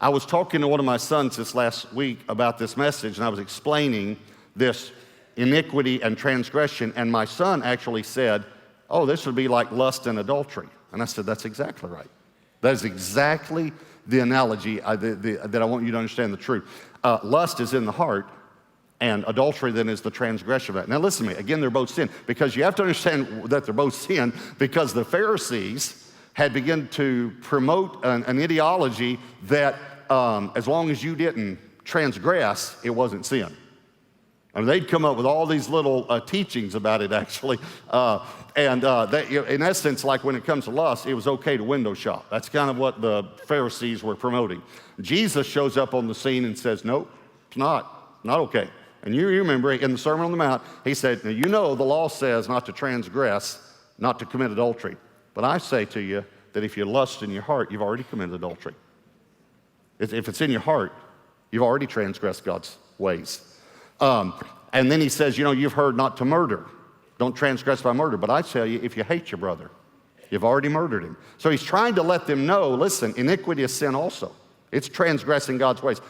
I was talking to one of my sons this last week about this message, and I was explaining this iniquity and transgression, and my son actually said, oh, this would be like lust and adultery. And I said, that's exactly right. That is exactly the analogy that I want you to understand the truth. Lust is in the heart, and adultery then is the transgression of it. Now listen to me, again, they're both sin, because you have to understand that they're both sin, because the Pharisees had begun to promote an ideology that as long as you didn't transgress, it wasn't sin. I mean, they'd come up with all these little teachings about it, actually. In essence, like when it comes to lust, it was okay to window shop. That's kind of what the Pharisees were promoting. Jesus shows up on the scene and says, nope, it's not okay. And you remember in the Sermon on the Mount, he said, now, you know the law says not to transgress, not to commit adultery. But I say to you that if you lust in your heart, you've already committed adultery. If it's in your heart, you've already transgressed God's ways. And then he says, you know, you've heard not to murder. Don't transgress by murder. But I tell you, if you hate your brother, you've already murdered him. So he's trying to let them know, listen, iniquity is sin also. It's transgressing God's ways.